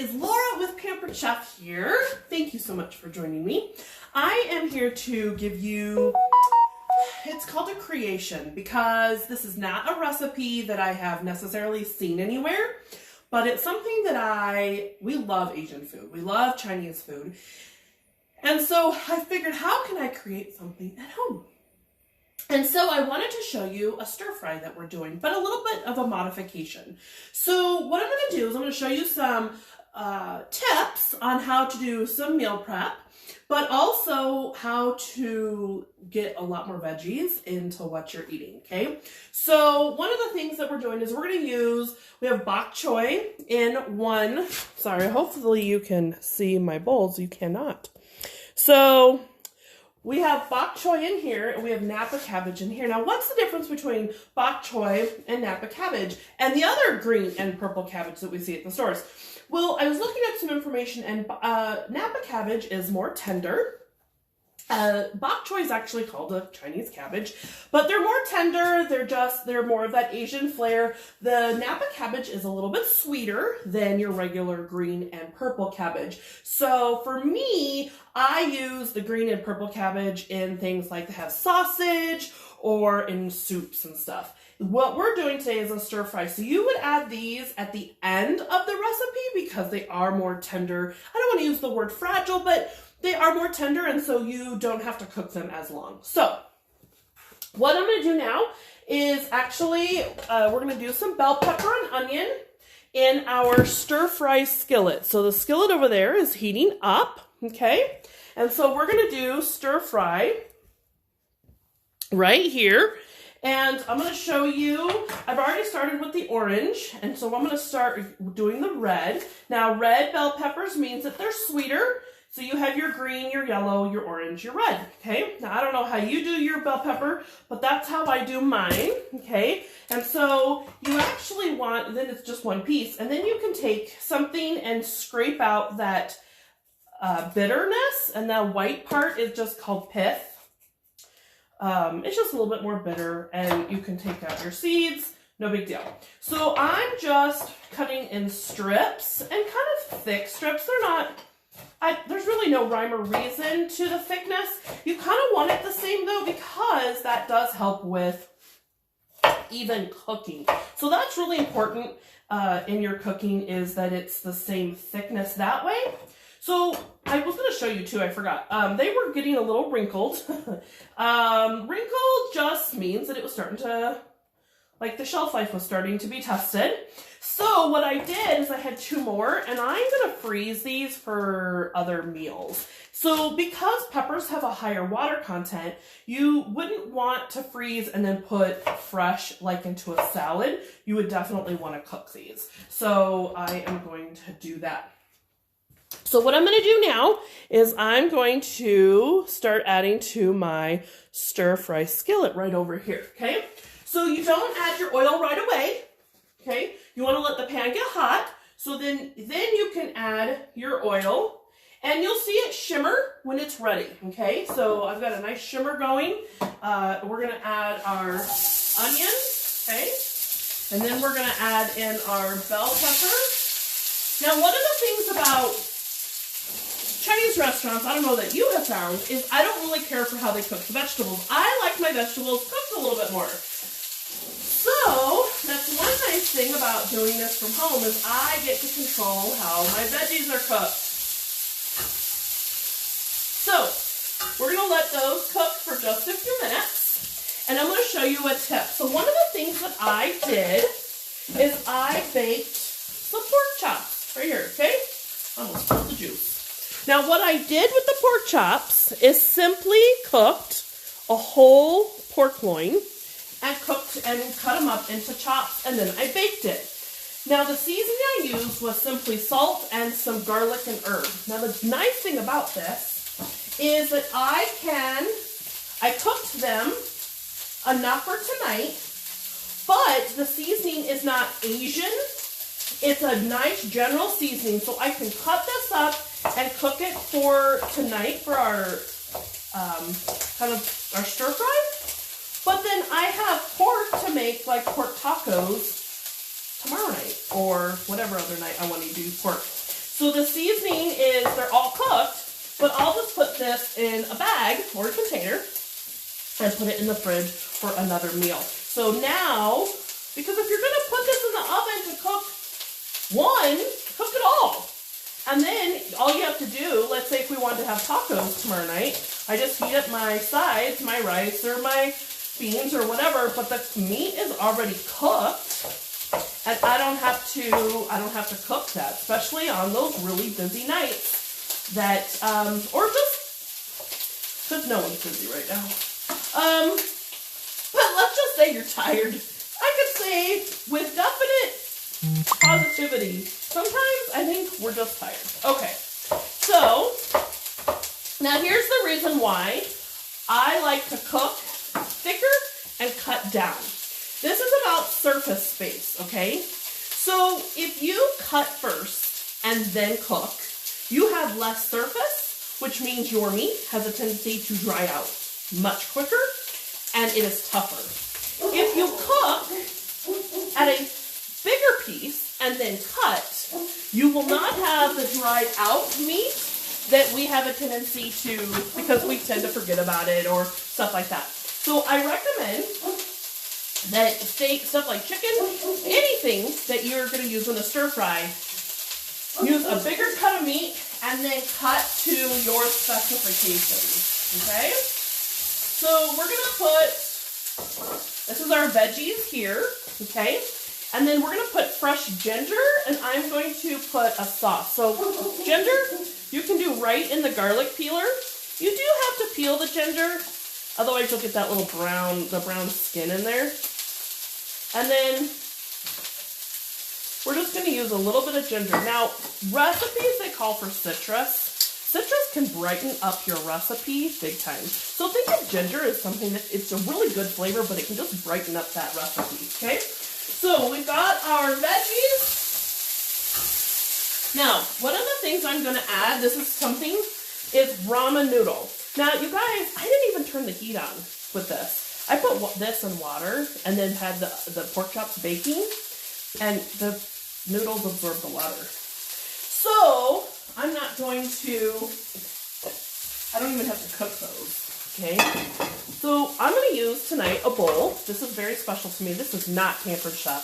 is Laura with Pampered Chef here. Thank you so much for joining me. I am here to give you, it's called a creation because this is not a recipe that I have necessarily seen anywhere, but it's something that we love Asian food. We love Chinese food. And so I figured, how can I create something at home? And so I wanted to show you a stir fry that we're doing, but a little bit of a modification. So what I'm going to do is I'm going to show you some tips on how to do some meal prep, but also how to get a lot more veggies into what you're eating, okay? So one of the things that we're doing is we have bok choy in one, sorry, hopefully you can see my bowls, you cannot. So we have bok choy in here, and we have Napa cabbage in here. Now, what's the difference between bok choy and Napa cabbage and the other green and purple cabbage that we see at the stores? Well, I was looking up some information, and Napa cabbage is more tender. Bok choy is actually called a Chinese cabbage, but they're more tender. They're more of that Asian flair. The Napa cabbage is a little bit sweeter than your regular green and purple cabbage. So for me, I use the green and purple cabbage in things like that have sausage or in soups and stuff. What we're doing today is a stir fry. So you would add these at the end of the recipe because they are more tender. I don't want to use the word fragile, but they are more tender, and so you don't have to cook them as long. So what I'm going to do now is actually, we're going to do some bell pepper and onion in our stir fry skillet. So the skillet over there is heating up, okay? And so we're going to do stir fry right here. And I'm going to show you, I've already started with the orange, and so I'm going to start doing the red. Now, red bell peppers means that they're sweeter. So you have your green, your yellow, your orange, your red, okay? Now, I don't know how you do your bell pepper, but that's how I do mine, okay? And so you actually want, then it's just one piece, and then you can take something and scrape out that bitterness, and that white part is just called pith. It's just a little bit more bitter, and you can take out your seeds, no big deal. So I'm just cutting in strips, and kind of thick strips. They're not, there's really no rhyme or reason to the thickness. You kind of want it the same though, because that does help with even cooking. So that's really important in your cooking, is that it's the same thickness that way. So I was going to show you too, I forgot. They were getting a little wrinkled. Wrinkled just means that it was starting to, like the shelf life was starting to be tested. So what I did is I had 2 more, and I'm going to freeze these for other meals. So because peppers have a higher water content, you wouldn't want to freeze and then put fresh like into a salad. You would definitely want to cook these. So I am going to do that. So what I'm going to do now is I'm going to start adding to my stir fry skillet right over here, okay? So you don't add your oil right away, okay? You want to let the pan get hot, so then you can add your oil, and you'll see it shimmer when it's ready, okay? So I've got a nice shimmer going. We're going to add our onion, okay? And then we're going to add in our bell pepper. Now, one of the things about Chinese restaurants, I don't know that you have found, is I don't really care for how they cook the vegetables. I like my vegetables cooked a little bit more. So that's one nice thing about doing this from home, is I get to control how my veggies are cooked. So we're going to let those cook for just a few minutes, and I'm going to show you a tip. So one of the things that I did is I baked some pork chops right here, okay? Almost spilled the juice. Now what I did with the pork chops is simply cooked a whole pork loin and cooked and cut them up into chops, and then I baked it. Now the seasoning I used was simply salt and some garlic and herb. Now the nice thing about this is that I cooked them enough for tonight, but the seasoning is not Asian. It's a nice general seasoning, so I can cut this up and cook it for tonight for our kind of our stir fry. But then I have pork to make like pork tacos tomorrow night or whatever other night I want to do pork. So the seasoning is, they're all cooked, but I'll just put this in a bag or a container and put it in the fridge for another meal. So now, because if you're gonna put this in the oven to cook one, cook it all. And then all you have to do, let's say if we wanted to have tacos tomorrow night, I just heat up my sides, my rice or my beans or whatever, but the meat is already cooked, and I don't have to cook that, especially on those really busy nights that, or just because no one's busy right now. But let's just say you're tired. I could say with definite positivity, sometimes I think we're just tired. Okay, so now here's the reason why I like to cook thicker and cut down. This is about surface space, okay? So if you cut first and then cook, you have less surface, which means your meat has a tendency to dry out much quicker and it is tougher. If you cook at a bigger piece and then cut, you will not have the dried out meat that we have a tendency to, because we tend to forget about it or stuff like that. So I recommend that steak, stuff like chicken, anything that you're going to use in a stir fry, use a bigger cut of meat and then cut to your specifications, okay? So we're going to put, this is our veggies here, okay? And then we're going to put fresh ginger, and I'm going to put a sauce. So ginger, you can do right in the garlic peeler. You do have to peel the ginger, otherwise you'll get that little brown skin in there. And then we're just going to use a little bit of ginger. Now, recipes, they call for citrus. Citrus can brighten up your recipe big time. So think of ginger as something that, it's a really good flavor, but it can just brighten up that recipe, okay? So we've got our veggies. Now, one of the things I'm going to add, this is something, is ramen noodle. Now, you guys, I didn't even turn the heat on with this. I put this in water and then had the pork chops baking, and the noodles absorb the water. So I'm not going to, I don't even have to cook those, okay? So I'm going to use tonight a bowl. This is very special to me. This is not Pampered Chef.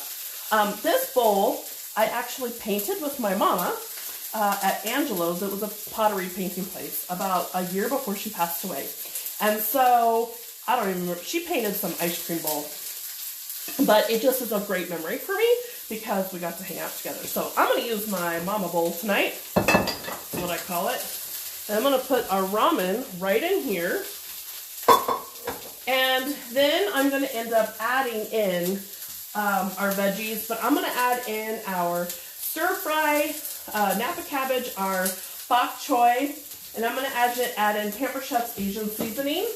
This bowl I actually painted with my mama at Angelo's. It was a pottery painting place about a year before she passed away. And so, I don't even remember, she painted some ice cream bowl. But it just is a great memory for me because we got to hang out together. So I'm going to use my mama bowl tonight. That's what I call it. And I'm going to put our ramen right in here. And then I'm going to end up adding in our veggies. But I'm going to add in our stir-fry Napa cabbage, our bok choy. And I'm going to add in Pampered Chef's Asian seasoning.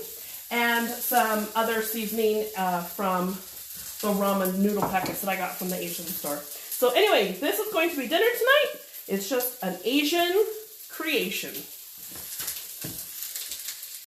And some other seasoning from the ramen noodle packets that I got from the Asian store. So anyway, this is going to be dinner tonight. It's just an Asian creation.